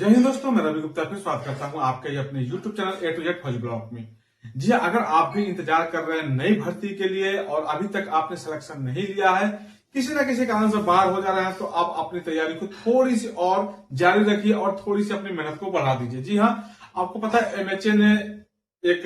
जय हिंद दोस्तों, मैं रवि गुप्ता फिर स्वागत करता हूं आपके ही अपने YouTube channel A to Z फौजी ब्लॉग में। जी हाँ, अगर आप भी इंतजार कर रहे हैं नई भर्ती के लिए और अभी तक आपने सिलेक्शन नहीं लिया है, किसी न किसी कारण से बाहर हो जा रहा है, तो आप अपनी तैयारी को थोड़ी सी और जारी रखिए और थोड़ी सी अपनी मेहनत को बढ़ा दीजिए। जी हाँ, आपको पता है MHA ने एक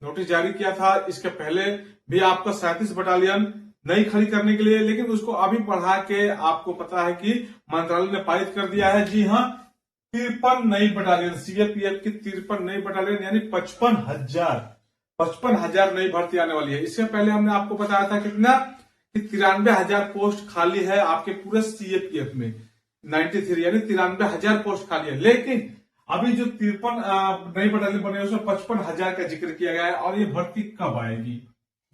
नोटिस जारी किया था। इसके पहले भी आपका 37 बटालियन नई खड़ी करने के लिए, लेकिन उसको अभी बढ़ा के आपको पता है कि मंत्रालय ने पारित कर दिया है। जी हाँ, 53 नई बटालियन, CAPF की 53 नई बटालियन यानी 55,000 नई भर्ती आने वाली है। इससे पहले हमने आपको बताया था कितना कि 93,000 पोस्ट खाली है आपके पूरे CAPF में। 93 यानी 93,000 पोस्ट खाली है, लेकिन अभी जो 53 नई बटालियन बने उसमें 55,000 का जिक्र किया गया है। और ये भर्ती कब आएगी,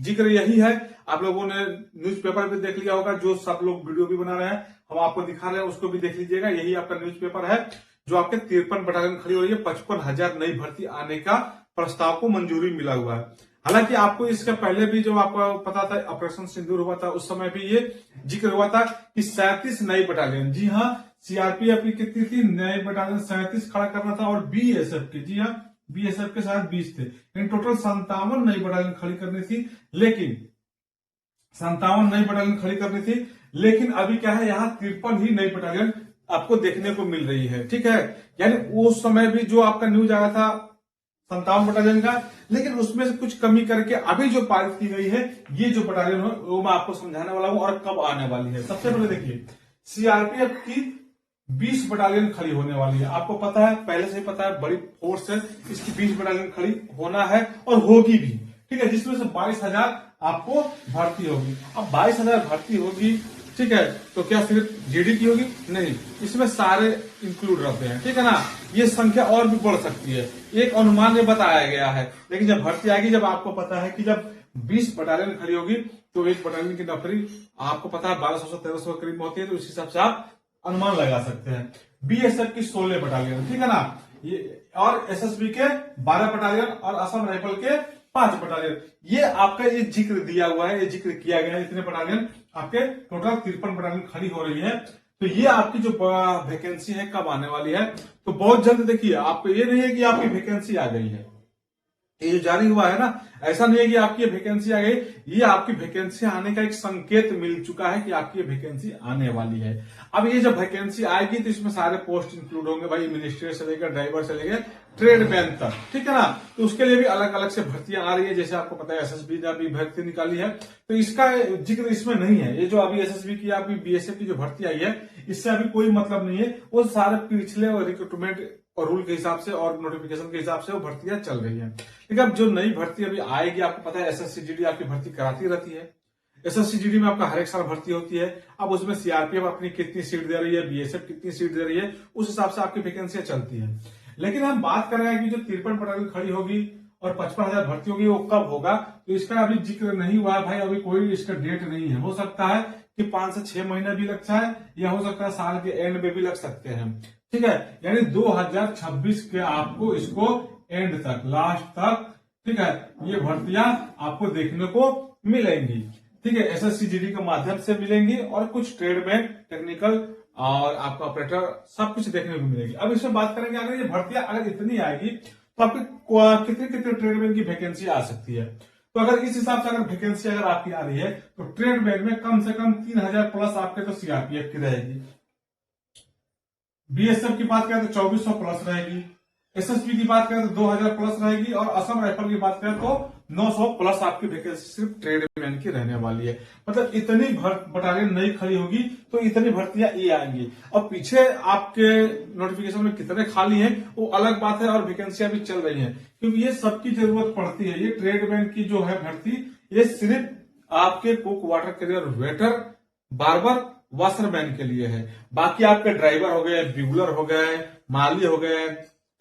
जिक्र यही है। आप लोगों ने न्यूज़पेपर भी देख लिया होगा, जो सब लोग वीडियो भी बना रहे हैं, हम आपको दिखा रहे हैं, उसको भी देख लीजिएगा। यही आपका न्यूज़पेपर है जो आपके 53 बटालियन खड़ी हो रही है। 55,000 नई भर्ती आने का प्रस्ताव को मंजूरी मिला हुआ है। हालांकि आपको इसका पहले भी जो आपको पता था ऑपरेशन सिंदूर हुआ था, उस समय भी ये जिक्र हुआ था कि 37 नई बटालियन, जी हाँ, CRPF की कितनी थी नई बटालियन, 37 खड़ा करना था। और BSF की, जी हाँ, BSF के साथ 20 थे, इन टोटल 57 नई बटालियन खड़ी करनी थी। लेकिन 57 नई बटालियन खड़ी करनी थी, लेकिन अभी क्या है, यहाँ 53 ही नई बटालियन आपको देखने को मिल रही है। ठीक है, यानी उस समय भी जो आपका न्यूज आया था 57 बटालियन का, लेकिन उसमें से कुछ कमी करके अभी जो पारित की गई है ये जो बटालियन है वो मैं आपको समझाने वाला हूं और कब आने वाली है। सबसे पहले देखिए, CRPF की 20 बटालियन खड़ी होने वाली है। आपको पता है, पहले से ही पता है, बड़ी फोर्स है, इसकी 20 बटालियन खड़ी होना है और होगी भी। ठीक है, जिसमें से 22,000 आपको भर्ती होगी। अब 22,000 भर्ती होगी, ठीक है, तो क्या सिर्फ GD की होगी? नहीं, इसमें सारे इंक्लूड रहते हैं। ठीक है ना, ये संख्या और भी बढ़ सकती है, एक अनुमान में बताया गया है। लेकिन जब भर्ती आएगी, जब आपको पता है कि जब 20 बटालियन खड़ी होगी तो एक बटालियन की नौकरी आपको पता है 1200 से 1300 करीब होती है, तो इस हिसाब से आप अनुमान लगा सकते हैं। BSF की 16 बटालियन, ठीक है ना, ये और SSB के 12 बटालियन और असम राइफल के 5 बटालियन, ये आपका ये जिक्र दिया हुआ है, ये जिक्र किया गया है। इतने बटालियन आपके टोटल 53 बटालियन खड़ी हो रही है। तो ये आपकी जो वैकेंसी है कब आने वाली है, तो बहुत जल्द। देखिए, आपको ये नहीं है कि आपकी वैकेंसी आ गई है, ये जो जारी हुआ है ना, ऐसा नहीं है कि आपकी वैकेंसी आ गई, ये आपकी वैकेंसी आने का एक संकेत मिल चुका है कि आपकी वैकेंसी आने वाली है। अब ये जब वैकेंसी आएगी तो इसमें सारे पोस्ट इंक्लूड होंगे भाई, मिनिस्ट्री से लेकर ड्राइवर से लेकर ट्रेडमैन तक। ठीक है ना, तो उसके लिए भी अलग अलग से भर्तियां आ रही है। जैसे आपको पता है SSB ने अभी भर्ती निकाली है, तो इसका जिक्र इसमें नहीं है। ये जो अभी SSB की अभी BSF की जो भर्ती आई है, इससे अभी कोई मतलब नहीं है। वो सारे पिछले रिक्रूटमेंट और रूल के हिसाब से और नोटिफिकेशन के हिसाब से वो भर्तियां चल रही हैं। लेकिन अब जो नई भर्ती अभी आएगी, आपको पता है SSC-GD आपकी भर्ती कराती रहती है। SSC-GD में आपका हर एक साल भर्ती होती है। अब उसमें CRPF अपनी कितनी सीट दे रही है, BSF कितनी सीट दे रही है, उस हिसाब से आपकी वैकेंसियां चलती है। लेकिन हम बात कर रहे हैं कि जो 53 बटालियन खड़ी होगी और 55,000 भर्ती होगी, वो कब होगा, तो इसका अभी जिक्र नहीं हुआ है भाई। अभी कोई इसका डेट नहीं है। हो सकता है कि 5 से 6 महीना भी लगता है, या हो सकता है साल के एंड में भी लग सकते हैं। ठीक है, यानी 2026 के आपको इसको एंड तक, लास्ट तक, ठीक है, ये भर्तियां आपको देखने को मिलेंगी। ठीक है, SSC-GD के माध्यम से मिलेंगी और कुछ ट्रेडमैन, टेक्निकल और आपका ऑपरेटर सब कुछ देखने को मिलेगी। अब इसमें बात करेंगे, अगर ये भर्तियां अगर इतनी आएगी तो आपकी कितने कितने ट्रेडमैन की वैकेंसी आ सकती है। तो अगर इस हिसाब से अगर वैकेंसी अगर आपकी आ रही है, तो ट्रेडमैन में कम से कम 3,000 प्लस आपके तो CRPF की रहेगी। BSF की बात करें तो 2400 प्लस रहेगी। SSB की बात करें तो 2000 प्लस रहेगी। और असम राइफल की बात करें तो 900 प्लस आपकी वैकेंसी सिर्फ ट्रेडमैन की रहने वाली है। मतलब इतनी बटालियन नई खड़ी होगी तो इतनी भर्तियां ये आएंगी। और पीछे आपके नोटिफिकेशन में कितने खाली हैं वो अलग बात है, और वैकेंसियां भी चल रही हैं, क्योंकि ये सबकी जरूरत पड़ती है। ये ट्रेडमैन की जो है भर्ती, ये सिर्फ आपके cook, water career, waiter, barber, washerman के लिए है। बाकी आपके ड्राइवर हो गए, बिगुलर हो गए, माली हो गए,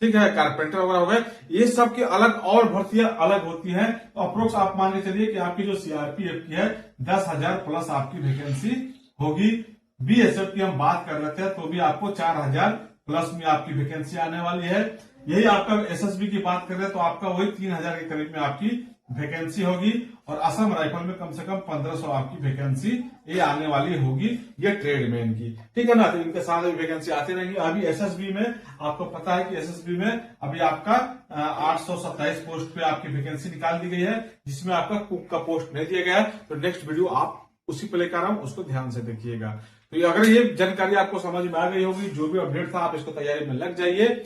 ठीक है, कारपेंटर वगैरह हो गए, ये सब की अलग और भर्तियां अलग होती है। तो अप्रोक्स आप मान के चलिए कि आपकी जो CRPF की है 10,000 प्लस आपकी वैकेंसी होगी। BSF की हम बात कर रहे थे तो भी आपको 4,000 प्लस में आपकी वैकेंसी आने वाली है। यही आपका SSB की बात कर रहे हैं तो आपका वही 3,000 के करीब में आपकी वैकेंसी होगी और असम राइफल में कम से कम 1500 आपकी वैकेंसी ये आने वाली होगी, ये ट्रेडमैन की। ठीक है ना, तो इनके साथ अभी वैकेंसी आती रहेंगी। अभी एसएसबी में आपको पता है कि एसएसबी में अभी आपका 827 पोस्ट पे आपकी वैकेंसी निकाल दी गई है, जिसमें आपका कुक का पोस्ट नहीं दिया गया है। तो नेक्स्ट वीडियो आप उसी पे लेकर आ रहा हूं, उसको ध्यान से देखिएगा। तो अगर ये जानकारी आपको समझ में आ गई होगी, जो भी अपडेट था आप इसको तैयारी में लग जाइए।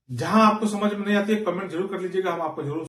जहां आपको समझ में नहीं आती है कमेंट जरूर कर लीजिएगा, हम आपको जरूर